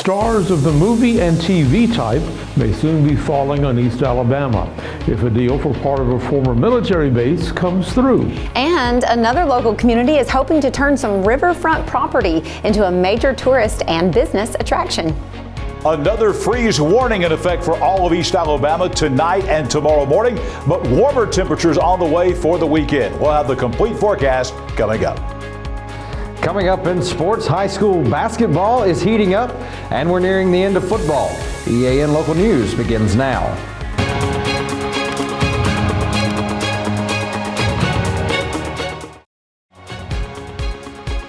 stars of the movie and TV type may soon be falling on East Alabama if a deal for part of a former military base comes through. And another local community is hoping to turn some riverfront property into a major tourist and business attraction. Another freeze warning in effect for all of East Alabama tonight and tomorrow morning, but warmer temperatures on the way for the weekend. We'll have the complete forecast coming up. Coming up in sports, high school basketball is heating up, and we're nearing the end of football. EAN Local News begins now.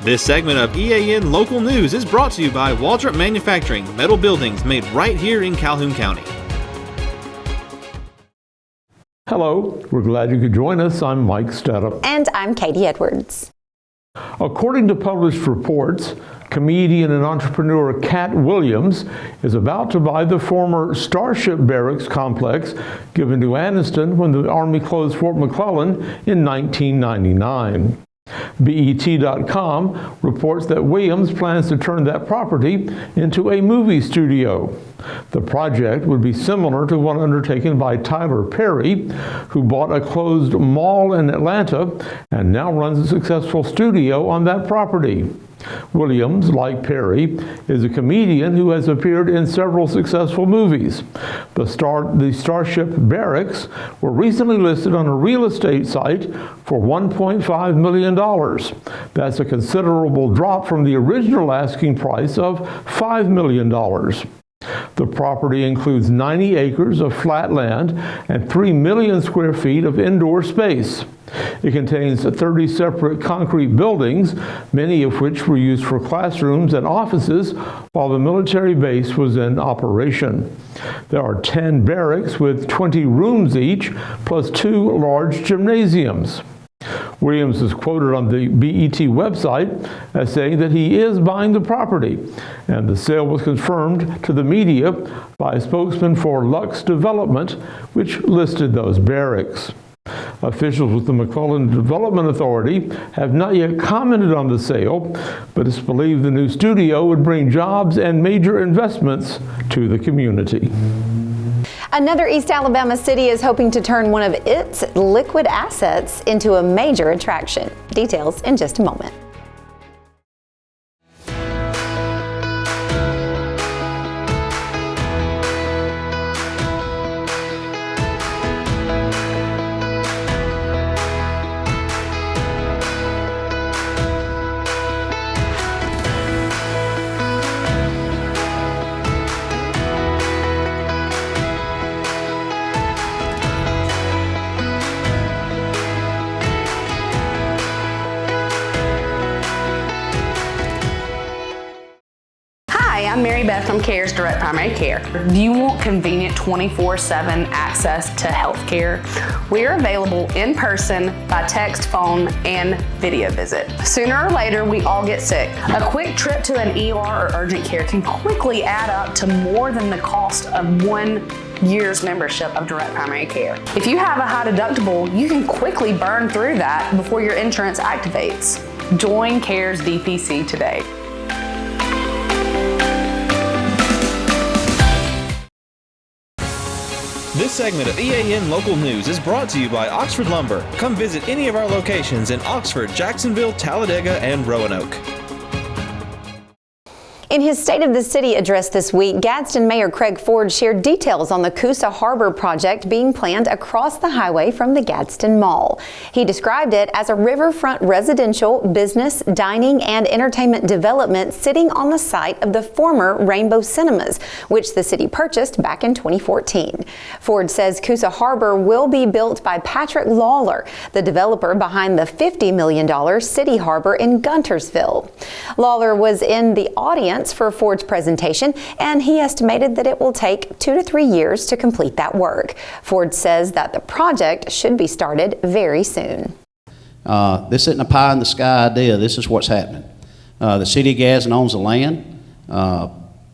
This segment of EAN Local News is brought to you by Waldrop Manufacturing, metal buildings made right here in Calhoun County. Hello, we're glad you could join us. I'm Mike Stedham. And I'm Katie Edwards. According to published reports, comedian and entrepreneur Katt Williams is about to buy the former Starship Barracks complex given to Anniston when the Army closed Fort McClellan in 1999. BET.com reports that Williams plans to turn that property into a movie studio. The project would be similar to one undertaken by Tyler Perry, who bought a closed mall in Atlanta and now runs a successful studio on that property. Williams, like Perry, is a comedian who has appeared in several successful movies. The Starship Barracks were recently listed on a real estate site for $1.5 million. That's a considerable drop from the original asking price of $5 million. The property includes 90 acres of flat land and 3 million square feet of indoor space. It contains 30 separate concrete buildings, many of which were used for classrooms and offices while the military base was in operation. There are 10 barracks with 20 rooms each, plus 2 large gymnasiums. Williams is quoted on the BET website as saying that he is buying the property, and the sale was confirmed to the media by a spokesman for Lux Development, which listed those barracks. Officials with the McClellan Development Authority have not yet commented on the sale, but it's believed the new studio would bring jobs and major investments to the community. Another East Alabama city is hoping to turn one of its liquid assets into a major attraction. Details in just a moment. I'm Mary Beth from CARE's Direct Primary Care. Do you want convenient 24/7 access to health care? We are available in person, by text, phone, and video visit. Sooner or later, we all get sick. A quick trip to an ER or urgent care can quickly add up to more than the cost of 1 year's membership of Direct Primary Care. If you have a high deductible, you can quickly burn through that before your insurance activates. Join CARE's DPC today. This segment of EAN Local News is brought to you by Oxford Lumber. Come visit any of our locations in Oxford, Jacksonville, Talladega, and Roanoke. In his State of the City address this week, Gadsden Mayor Craig Ford shared details on the Coosa Harbor project being planned across the highway from the Gadsden Mall. He described it as a riverfront residential, business, dining, and entertainment development sitting on the site of the former Rainbow Cinemas, which the city purchased back in 2014. Ford says Coosa Harbor will be built by Patrick Lawler, the developer behind the $50 million City Harbor in Guntersville. Lawler was in the audience for Ford's presentation, and he estimated that it will take 2 to 3 years to complete that work. Ford says that the project should be started very soon. This isn't a pie in the sky idea. This is what's happening. The city of Gadsden owns the land.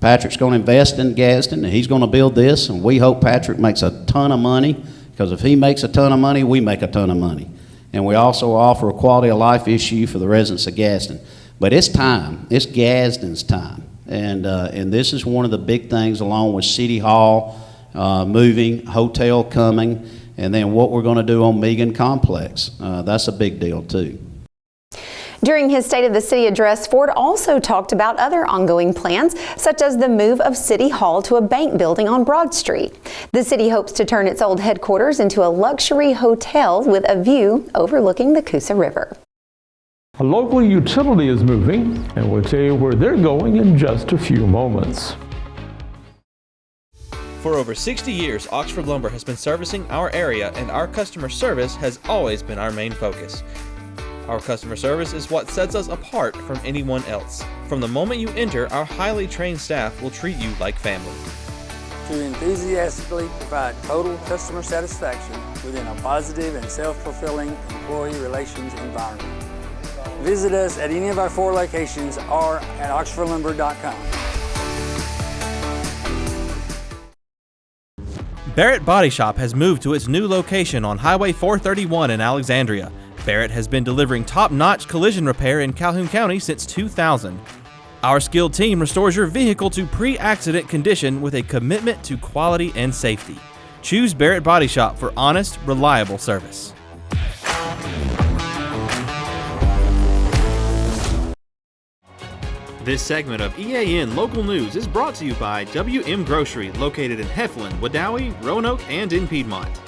Patrick's going to invest in Gadsden, and he's going to build this, and we hope Patrick makes a ton of money, because if he makes a ton of money, we make a ton of money. And we also offer a quality of life issue for the residents of Gadsden. But it's time. It's Gadsden's time. And this is one of the big things, along with City Hall moving, hotel coming, and then what we're going to do on Megan Complex. That's a big deal too. During his State of the City address, Ford also talked about other ongoing plans, such as the move of City Hall to a bank building on Broad Street. The city hopes to turn its old headquarters into a luxury hotel with a view overlooking the Coosa River. A local utility is moving, and we'll tell you where they're going in just a few moments. For over 60 years, Oxford Lumber has been servicing our area, and our customer service has always been our main focus. Our customer service is what sets us apart from anyone else. From the moment you enter, our highly trained staff will treat you like family. To enthusiastically provide total customer satisfaction within a positive and self-fulfilling employee relations environment. Visit us at any of our 4 locations or at oxfordlumber.com. Barrett Body Shop has moved to its new location on Highway 431 in Alexandria. Barrett has been delivering top-notch collision repair in Calhoun County since 2000. Our skilled team restores your vehicle to pre-accident condition with a commitment to quality and safety. Choose Barrett Body Shop for honest, reliable service. This segment of EAN Local News is brought to you by WM Grocery, located in Heflin, Wadowee, Roanoke, and in Piedmont.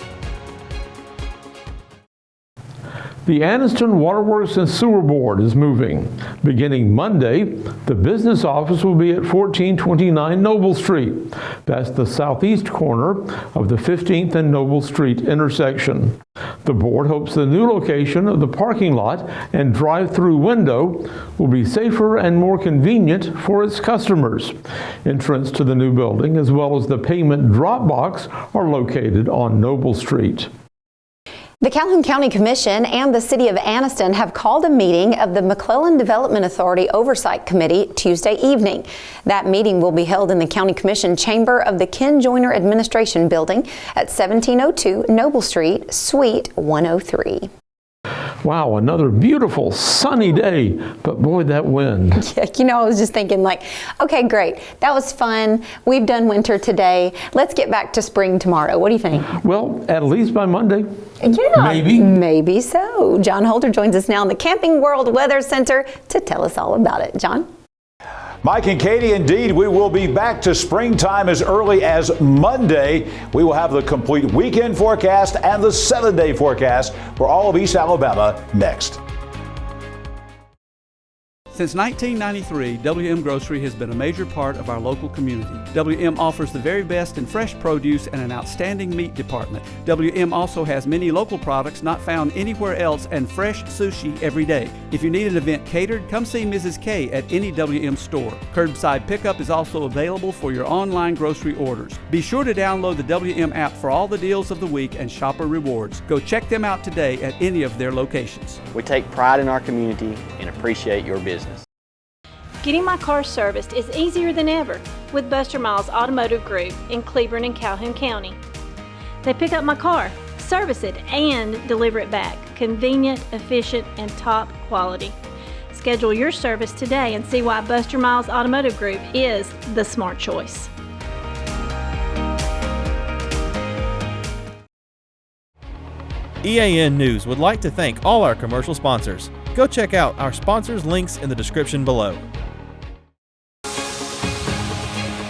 The Anniston Waterworks and Sewer Board is moving. Beginning Monday, the business office will be at 1429 Noble Street. That's the southeast corner of the 15th and Noble Street intersection. The board hopes the new location of the parking lot and drive-through window will be safer and more convenient for its customers. Entrance to the new building, as well as the payment drop box, are located on Noble Street. The Calhoun County Commission and the City of Anniston have called a meeting of the McClellan Development Authority Oversight Committee Tuesday evening. That meeting will be held in the County Commission chamber of the Ken Joyner Administration Building at 1702 Noble Street, Suite 103. Wow, another beautiful sunny day, but boy, that wind. Yeah, you know, I was just thinking like, okay, great. That was fun. We've done winter today. Let's get back to spring tomorrow. What do you think? Well, at least by Monday. Yeah, Maybe. Maybe so. John Holder joins us now in the Camping World Weather Center to tell us all about it. John? Mike and Katie, indeed, we will be back to springtime as early as Monday. We will have the complete weekend forecast and the 7-day forecast for all of East Alabama next. Since 1993, WM Grocery has been a major part of our local community. WM offers the very best in fresh produce and an outstanding meat department. WM also has many local products not found anywhere else and fresh sushi every day. If you need an event catered, come see Mrs. K at any WM store. Curbside pickup is also available for your online grocery orders. Be sure to download the WM app for all the deals of the week and shopper rewards. Go check them out today at any of their locations. We take pride in our community and appreciate your business. Getting my car serviced is easier than ever with Buster Miles Automotive Group in Cleburne and Calhoun County. They pick up my car, service it, and deliver it back. Convenient, efficient, and top quality. Schedule your service today and see why Buster Miles Automotive Group is the smart choice. EAN News would like to thank all our commercial sponsors. Go check out our sponsors' links in the description below.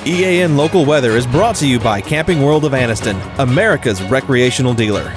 EAN Local Weather is brought to you by Camping World of Anniston, America's recreational dealer.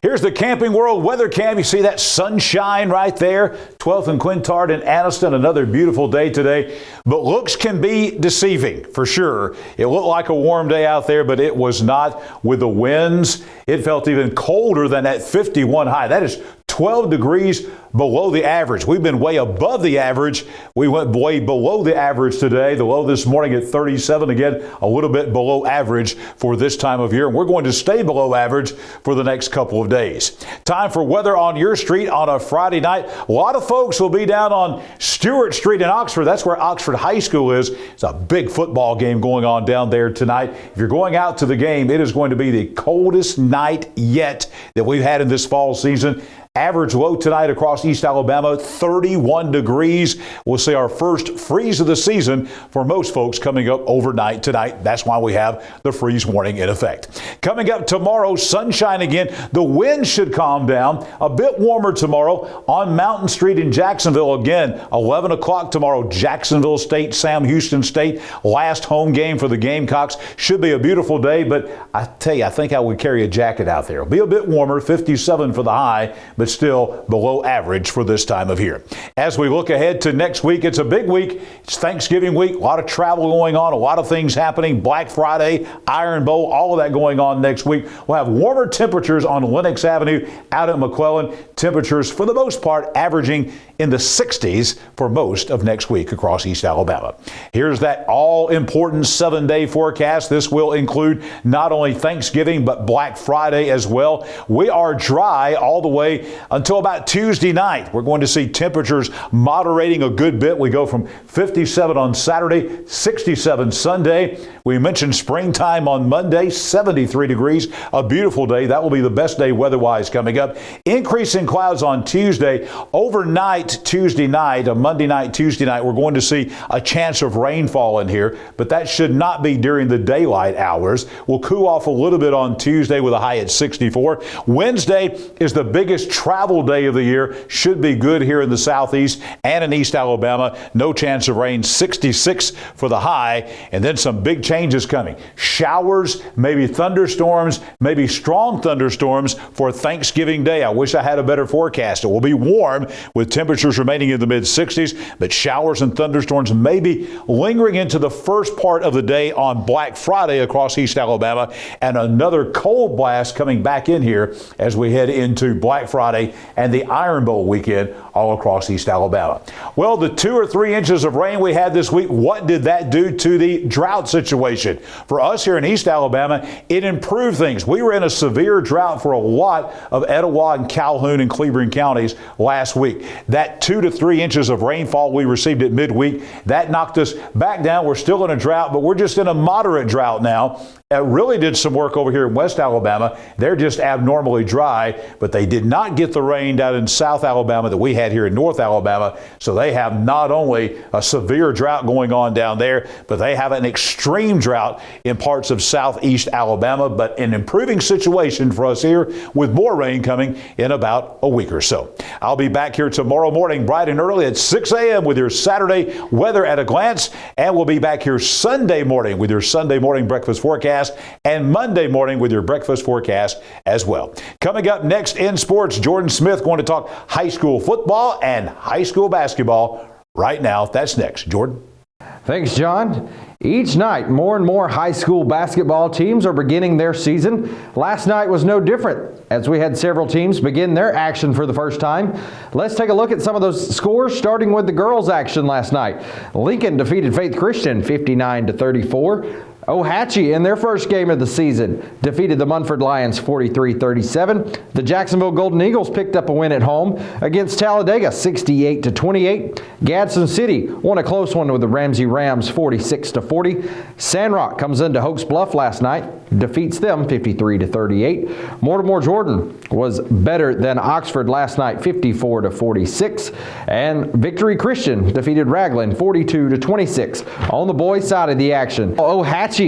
Here's the Camping World Weather Cam. You see that sunshine right there? 12th and Quintard in Anniston. Another beautiful day today. But looks can be deceiving, for sure. It looked like a warm day out there, but it was not. With the winds, it felt even colder than that 51 high. That is 12 degrees below the average. We've been way above the average. We went way below the average today. The low this morning at 37, again, a little bit below average for this time of year. And we're going to stay below average for the next couple of days. Time for weather on your street on a Friday night. A lot of folks will be down on Stewart Street in Oxford. That's where Oxford High School is. It's a big football game going on down there tonight. If you're going out to the game, it is going to be the coldest night yet that we've had in this fall season. Average low tonight across East Alabama, 31 degrees. We'll see our first freeze of the season for most folks coming up overnight tonight. That's why we have the freeze warning in effect. Coming up tomorrow, sunshine again. The wind should calm down. A bit warmer tomorrow on Mountain Street in Jacksonville. Again, 11 o'clock tomorrow, Jacksonville State, Sam Houston State. Last home game for the Gamecocks. Should be a beautiful day, but I tell you, I think I would carry a jacket out there. It'll be a bit warmer, 57 for the high, but still below average for this time of year. As we look ahead to next week, it's a big week. It's Thanksgiving week. A lot of travel going on, a lot of things happening. Black Friday, Iron Bowl, all of that going on next week. We'll have warmer temperatures on Lenox Avenue out at McClellan. Temperatures, for the most part, averaging in the 60s for most of next week across East Alabama. Here's that all-important 7-day forecast. This will include not only Thanksgiving, but Black Friday as well. We are dry all the way until about Tuesday night. We're going to see temperatures moderating a good bit. We go from 57 on Saturday, 67 Sunday. We mentioned springtime on Monday, 73 degrees, a beautiful day. That will be the best day weather-wise coming up. Increase in clouds on Tuesday. Overnight, Tuesday night, a Monday night, Tuesday night, we're going to see a chance of rainfall in here, but that should not be during the daylight hours. We'll cool off a little bit on Tuesday with a high at 64. Wednesday is the biggest travel day of the year. Should be good here in the southeast and in East Alabama. No chance of rain, 66 for the high, and then some big changes coming. Showers, maybe thunderstorms, maybe strong thunderstorms for Thanksgiving Day. I wish I had a better forecast. It will be warm with temperatures remaining in the mid-60s, but showers and thunderstorms may be lingering into the first part of the day on Black Friday across East Alabama, and another cold blast coming back in here as we head into Black Friday and the Iron Bowl weekend all across East Alabama. Well, the 2 or 3 inches of rain we had this week, what did that do to the drought situation? For us here in East Alabama, it improved things. We were in a severe drought for a lot of Etowah and Calhoun and Cleburne counties last week. That 2 to 3 inches of rainfall we received at midweek, that knocked us back down. We're still in a drought, but we're just in a moderate drought now. It really did some work over here in West Alabama. They're just abnormally dry, but they did not get the rain down in South Alabama that we had here in North Alabama. So they have not only a severe drought going on down there, but they have an extreme drought in parts of Southeast Alabama, but an improving situation for us here with more rain coming in about a week or so. I'll be back here tomorrow morning bright and early at 6 a.m. with your Saturday weather at a glance, and we'll be back here Sunday morning with your Sunday morning breakfast forecast, and Monday morning with your breakfast forecast as well. Coming up next in sports, Jordan Smith going to talk high school football and high school basketball right now. That's next. Jordan. Thanks, John. Each night, more and more high school basketball teams are beginning their season. Last night was no different, as we had several teams begin their action for the first time. Let's take a look at some of those scores, starting with the girls' action last night. Lincoln defeated Faith Christian 59-34. Ohatchee, in their first game of the season, defeated the Munford Lions 43-37. The Jacksonville Golden Eagles picked up a win at home against Talladega 68-28. Gadsden City won a close one with the Ramsey Rams 46-40. Sandrock comes into Hoax Bluff last night, defeats them 53-38. Mortimer Jordan was better than Oxford last night 54-46. And Victory Christian defeated Raglan 42-26. On the boys' side of the action, Ohatchee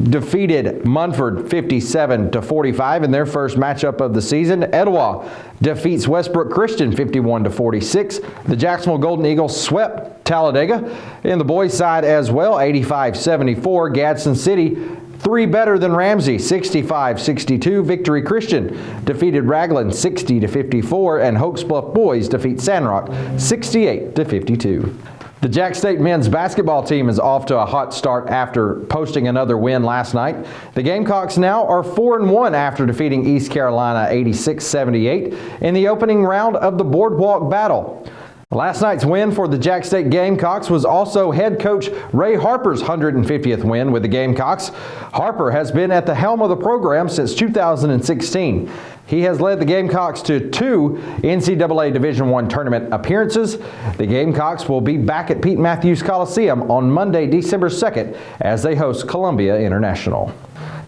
defeated Munford 57-45 in their first matchup of the season. Etowah defeats Westbrook Christian 51-46. The Jacksonville Golden Eagles swept Talladega in the boys' side as well, 85-74. Gadsden City 3 better than Ramsey, 65-62. Victory Christian defeated Raglan 60-54, and Hoax Bluff boys defeat Sandrock 68-52. The Jack State men's basketball team is off to a hot start after posting another win last night. The Gamecocks now are 4-1 after defeating East Carolina 86-78 in the opening round of the Boardwalk Battle. Last night's win for the Jack State Gamecocks was also head coach Ray Harper's 150th win with the Gamecocks. Harper has been at the helm of the program since 2016. He has led the Gamecocks to 2 NCAA Division I tournament appearances. The Gamecocks will be back at Pete Matthews Coliseum on Monday, December 2nd, as they host Columbia International.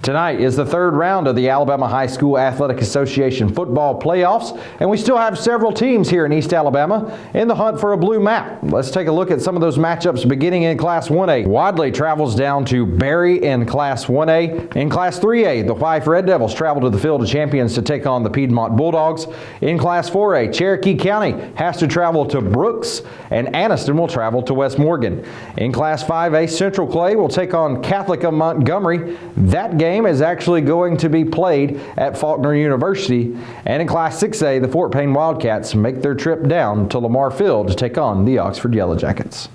Tonight is the third round of the Alabama High School Athletic Association football playoffs, and we still have several teams here in East Alabama in the hunt for a blue map. Let's take a look at some of those matchups beginning in Class 1A. Wadley travels down to Berry in Class 1A. In Class 3A, the Fife Red Devils travel to the Field of Champions to take on the Piedmont Bulldogs. In Class 4A, Cherokee County has to travel to Brooks, and Anniston will travel to West Morgan. In Class 5A, Central Clay will take on Catholic of Montgomery. That game is actually going to be played at Faulkner University. And in Class 6A, the Fort Payne Wildcats make their trip down to Lamar Field to take on the Oxford Yellow Jackets.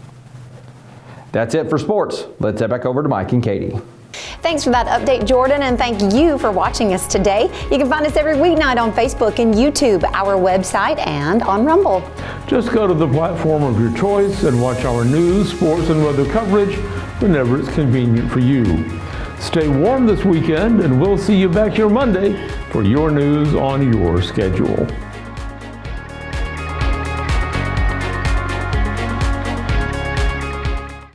That's it for sports. Let's head back over to Mike and Katie. Thanks for that update, Jordan, and thank you for watching us today. You can find us every weeknight on Facebook and YouTube, our website, and on Rumble. Just go to the platform of your choice and watch our news, sports, and weather coverage whenever it's convenient for you. Stay warm this weekend, and we'll see you back here Monday for your news on your schedule.